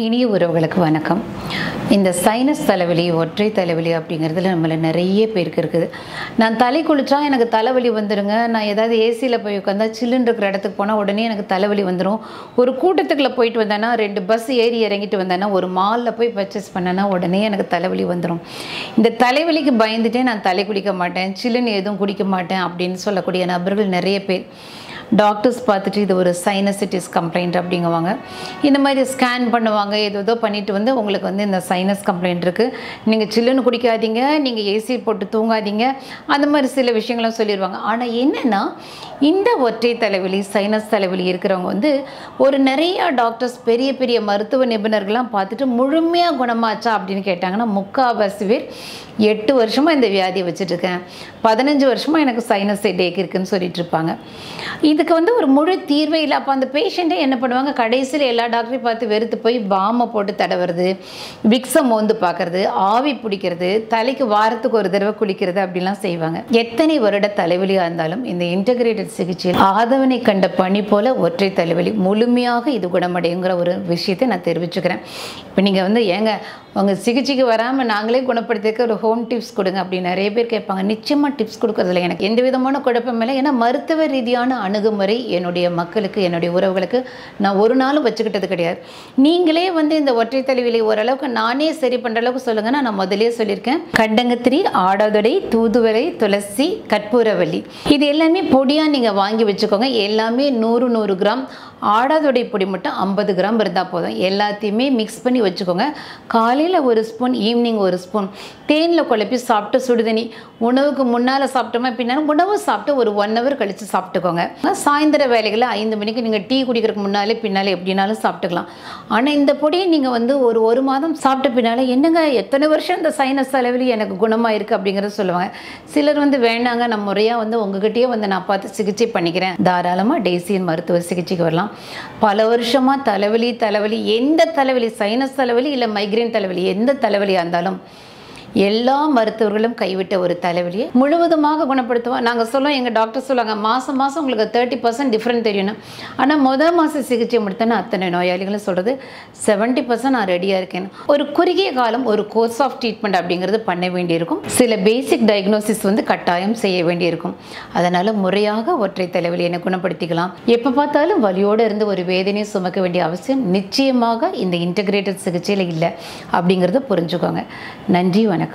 இனிய உறவுகளுக்கு வணக்கம். இந்த சைனஸ் தலைவலி, ஒற்றை தலைவலி அப்படிங்கிறதுல நம்மள நிறைய பேருக்கு இருக்குது. நான் தலை குளிச்சா எனக்கு தலைவலி வந்துடுங்க. நான் ஏதாவது ஏசியில் போய் உட்காந்தா சில்லுன்னு இருக்கிற இடத்துக்கு போனால் உடனே எனக்கு தலைவலி வந்துடும். ஒரு கூட்டத்துக்குள்ளே போயிட்டு வந்தேன்னா 2 பஸ் ஏறி இறங்கிட்டு வந்தேன்னா ஒரு மாலில் போய் பர்ச்சேஸ் பண்ணேன்னா உடனே எனக்கு தலைவலி வந்துடும். இந்த தலைவலிக்கு பயந்துட்டே நான் தலை குளிக்க மாட்டேன், சில்லுன்னு எதுவும் குடிக்க மாட்டேன் அப்படின்னு சொல்லக்கூடிய நபர்கள் நிறைய பேர். டாக்டர்ஸ் பார்த்துட்டு இது ஒரு சைனசிட்டிஸ் கம்ப்ளைண்ட் அப்படிங்குவாங்க. இந்த மாதிரி ஸ்கேன் பண்ணுவாங்க, ஏதோ பண்ணிட்டு வந்து உங்களுக்கு வந்து இந்த சைனஸ் கம்ப்ளைண்ட் இருக்குது, நீங்கள் சில்லுன்னு குடிக்காதீங்க, நீங்கள் ஏசி போட்டு தூங்காதீங்க, அந்த மாதிரி சில விஷயங்களும் சொல்லிடுவாங்க. ஆனால் என்னென்னா இந்த ஒற்றை தலைவலி, சைனஸ் தலைவலி இருக்கிறவங்க வந்து ஒரு நிறையா டாக்டர்ஸ், பெரிய பெரிய மருத்துவ நிபுணர்கள்லாம் பார்த்துட்டு முழுமையாக குணமாச்சா அப்படின்னு கேட்டாங்கன்னா முக்கால்வாசி பேர் 8 வருஷமாக இந்த வியாதியை வச்சுட்ருக்கேன், 15 வருஷமாக எனக்கு சைனஸ் ஹெட்டேக் இருக்குதுன்னு சொல்லிட்டு இருப்பாங்க. இதுக்கு வந்து ஒரு முழு தீர்வே இல்லை. அப்போ அந்த பேஷண்ட்டே என்ன பண்ணுவாங்க, கடைசியில் எல்லா டாக்டரையும் பார்த்து வெறுத்து போய் பாமை போட்டு தடவுறது, விக்ஸை மோந்து பார்க்குறது, ஆவி பிடிக்கிறது, தலைக்கு வாரத்துக்கு ஒரு தடவை குளிக்கிறது அப்படிலாம் செய்வாங்க. எத்தனை வருட தலைவலியாக இருந்தாலும் இந்த இன்டகிரேட்டட் சிகிச்சையில் ஆதவனை கண்ட பணி போல ஒற்றை தலைவலி முழுமையாக இது குணமடையுங்கிற ஒரு விஷயத்தை நான் தெரிவிச்சுக்கிறேன். இப்போ நீங்கள் வந்து ஏங்க உங்கள் சிகிச்சைக்கு வராமல் நாங்களே குணப்படுத்திக்க ஒரு ஹோம் டிப்ஸ் கொடுங்க அப்படின்னு நிறைய பேர் கேட்பாங்க. நிச்சயமாக டிப்ஸ் கொடுக்கறதில்ல, எனக்கு எந்த விதமான குழப்பம் இல்லை. ஏன்னா மருத்துவ ரீதியான அணுகுமுறை என்னுடைய மக்களுக்கு, என்னுடைய உறவுகளுக்கு நான் ஒரு நாளும் வச்சுக்கிட்டது கிடையாது. நீங்களே வந்து இந்த ஒற்றை தலைவலி ஓரளவுக்கு நானே சரி பண்ணுற அளவுக்கு சொல்லுங்கன்னா நான் முதலே சொல்லியிருக்கேன். கண்டங்கத்திரி, ஆடாதொடை, தூதுவளை, துளசி, கற்பூரவல்லி இது எல்லாமே பொடியாக நீங்கள் வாங்கி வச்சுக்கோங்க. எல்லாமே 100 கிராம். ஆடாதொடை பொடி மட்டும் 50 கிராம் இருந்தால் போதும். எல்லாத்தையுமே மிக்ஸ் பண்ணி வச்சுக்கோங்க. காலையில் 1 ஸ்பூன், ஈவினிங் 1 ஸ்பூன் தேனில் குழப்பி சாப்பிட்டு சுடுதண்ணி உணவுக்கு முன்னால் சாப்பிட்டோமா பின்னால் உணவு சாப்பிட்டு ஒரு 1 hour கழித்து சாப்பிட்டுக்கோங்க. சாயந்தர வேலைகளில் 5 மணிக்கு நீங்கள் டீ குடிக்கிறதுக்கு முன்னாலே பின்னாலே எப்படினாலும் சாப்பிட்டுக்கலாம். ஆனால் இந்த பொடியை நீங்கள் வந்து ஒரு மாதம் சாப்பிட்ட பின்னால் என்னங்க எத்தனை வருஷம் இந்த சைனஸ் தலைவலி எனக்கு குணமாக இருக்குது அப்படிங்கிறத சொல்லுவாங்க. சிலர் வந்து வேணாங்க, நான் முறையாக வந்து உங்ககிட்டயே வந்து நான் பார்த்து சிகிச்சை பண்ணிக்கிறேன், தாராளமாக டெய்சியன் மருத்துவ சிகிச்சைக்கு வரலாம். பல வருஷமாக தலைவலி எந்த தலைவலி, சைனஸ் தலைவலி இல்லை மைக்ரேன் தலைவலி, எந்த தலைவலியாக இருந்தாலும் எல்லா மருத்துவர்களும் கைவிட்ட ஒரு தலைவலியை முழுவதுமாக குணப்படுத்துவோம். நாங்கள் சொல்லுவோம், எங்கள் டாக்டர் சொல்லுவாங்க, மாதம் உங்களுக்கு 30% டிஃப்ரெண்ட் தெரியணும். ஆனால் மாதம் சிகிச்சை முடித்தேன்னா அத்தனை நோயாளிகளும் சொல்கிறது 70% நான் ரெடியாக இருக்கேன். ஒரு குறுகிய காலம் ஒரு கோர்ஸ் ஆஃப் ட்ரீட்மெண்ட் அப்படிங்கிறது பண்ண வேண்டியிருக்கும். சில பேசிக் டயக்னோசிஸ் வந்து கட்டாயம் செய்ய வேண்டியிருக்கும். அதனால் முறையாக ஒற்றை தலைவலியை குணப்படுத்திக்கலாம். எப்போ பார்த்தாலும் வலியோடு இருந்து ஒரு வேதனையை சுமக்க வேண்டிய அவசியம் நிச்சயமாக இந்த இன்டகிரேட்டட் சிகிச்சையில் இல்லை அப்படிங்கிறத புரிஞ்சுக்கோங்க. நன்றி, வணக்கம்.